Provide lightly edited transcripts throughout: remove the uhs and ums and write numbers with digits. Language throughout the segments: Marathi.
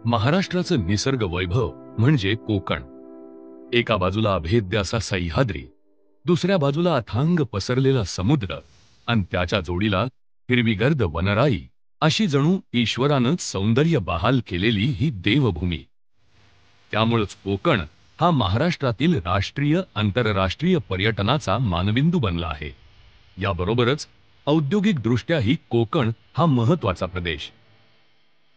महाराष्ट्राचं निसर्ग वैभव म्हणजे कोकण। एका बाजूला अभेद्य असा सह्याद्री, दुसऱ्या बाजूला अथांग पसरलेला समुद्र आणि त्याच्या जोडीला हिरवीगर्द वनराई, अशी जणू ईश्वरानंच सौंदर्य बहाल केलेली ही देवभूमी। त्यामुळेच कोकण हा महाराष्ट्रातील राष्ट्रीय आंतरराष्ट्रीय पर्यटनाचा मानबिंदू बनला आहे। याबरोबरच औद्योगिक दृष्ट्याही कोकण हा महत्त्वाचा प्रदेश।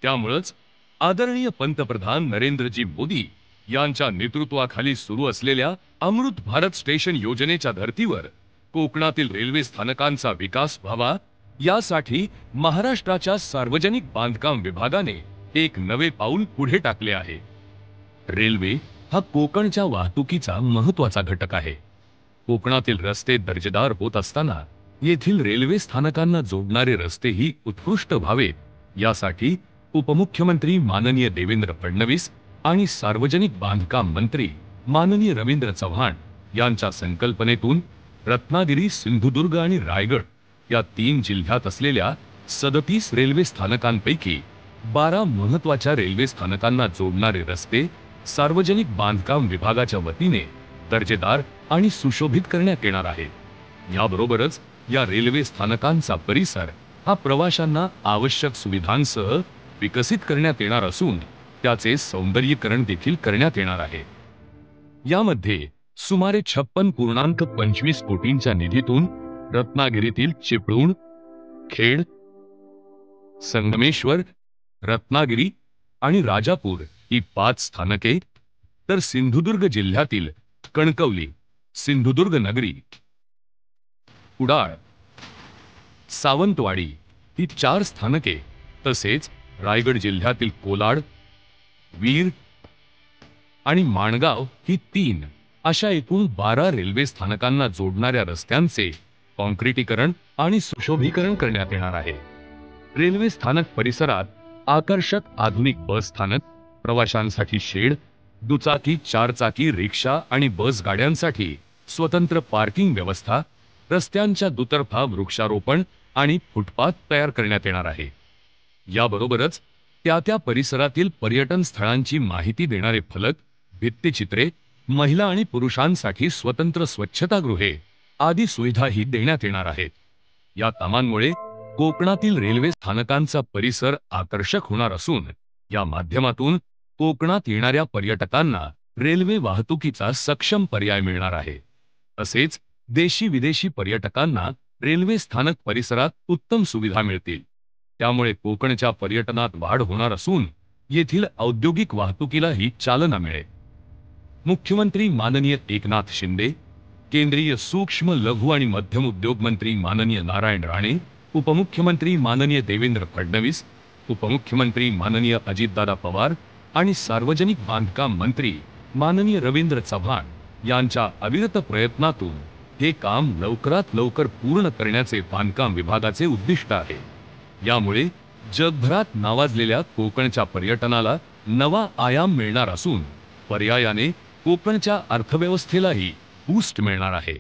त्यामुळेच आदरणीय पंतप्रधान नरेंद्रजी मोदी यांच्या नेतृत्वाखाली सुरू असलेल्या अमृत भारत स्टेशन योजनेच्या धर्तीवर कोकणातील रेल्वे स्थानकांचा विकास व्हावा, यासाठी महाराष्ट्राच्या सार्वजनिक बांधकाम विभागाने एक नवे पाऊल पुढे टाकले आहे। रेल्वे हा कोकणच्या वाहतुकीचा महत्त्वाचा घटक आहे। कोकणातील रस्ते दर्जेदार होत असताना येथील रेल्वे स्थानकांना जोडणारे रस्तेही उत्कृष्ट व्हावेत, यासाठी उपमुख्यमंत्री माननीय देवेंद्र फडणवीस आणि सार्वजनिक बांधकाम मंत्री माननीय रवींद्र चव्हाण यांच्या संकल्पनेतून रत्नागिरी, सिंधुदुर्ग आणि रायगड या 3 जिल्ह्यात असलेल्या 37 रेल्वे स्थानकांपैकी 12 महत्त्वाच्या रेल्वे स्थानकांना जोडणारे रस्ते सार्वजनिक बांधकाम विभागाच्या वतीने दर्जेदार आणि सुशोभित करण्यात येणार आहेत। याबरोबरच या रेल्वे स्थानकांचा परिसर हा प्रवाशांना आवश्यक सुविधांसह विकसित करण्यात येणार असून त्याचे सौंदर्यीकरण देखील करण्यात येणार आहे। यामध्ये सुमारे 56.25 कोटींच्या निधीतून रत्नागिरीतील चिपळूण, खेड, संगमेश्वर, रत्नागिरी आणि राजापूर ही 5 स्थानके, तर सिंधुदुर्ग जिल्ह्यातील कणकवली, सिंधुदुर्ग नगरी, कुडाळ, सावंतवाडी ही 4 स्थानके, तसेच रायगड जिल्ह्यातील कोलाड, वीर आणि माणगाव ही 3 अशा एकूण 12 रेल्वे स्थानकांना जोडणाऱ्या रस्त्यांचे काँक्रिटीकरण आणि सुशोभीकरण करण्यात येणार आहे। रेल्वे स्थानक परिसरात आकर्षक आधुनिक बस स्थानक, प्रवाशांसाठी शेड, दुचाकी, 4 चाकी, रिक्षा आणि बस गाड्यांसाठी स्वतंत्र पार्किंग व्यवस्था, रस्त्यांच्या दुतर्फा वृक्षारोपण आणि फुटपाथ तयार करण्यात येणार आहे। याबरोबरच त्या परिसरातील पर्यटन स्थळांची माहिती देणारे फलक, भित्तिचित्रे, महिला आणि पुरुषांसाठी स्वतंत्र स्वच्छतागृहे आदी सुविधाही देण्यात येणार आहेत। या कामांमुळे कोकणातील रेल्वे स्थानकांचा परिसर आकर्षक होणार असून या माध्यमातून कोकणात येणाऱ्या पर्यटकांना रेल्वे वाहतुकीचा सक्षम पर्याय मिळणार आहे। तसेच देशी विदेशी पर्यटकांना रेल्वे स्थानक परिसरात उत्तम सुविधा मिळतील। त्यामुळे कोकणच्या पर्यटनात वाढ होणार असून येथील औद्योगिक वाहतुकीलाही चालना मिळेल। मुख्यमंत्री माननीय एकनाथ शिंदे, केंद्रीय सूक्ष्म लघु आणि मध्यम उद्योग मंत्री माननीय नारायण राणे, उपमुख्यमंत्री माननीय देवेंद्र फडणवीस, उपमुख्यमंत्री माननीय अजितदादा पवार आणि सार्वजनिक बांधकाम मंत्री माननीय रवींद्र चव्हाण यांच्या अविरत प्रयत्नातून हे काम लवकरात लवकर पूर्ण करण्याचे बांधकाम विभागाचे उद्दिष्ट आहे। यामुळे जगभरात नावाजलेल्या कोकणच्या पर्यटनाला नवा आयाम मिळणार असून पर्यायाने कोकणच्या अर्थव्यवस्थेलाही बूस्ट मिळणार आहे।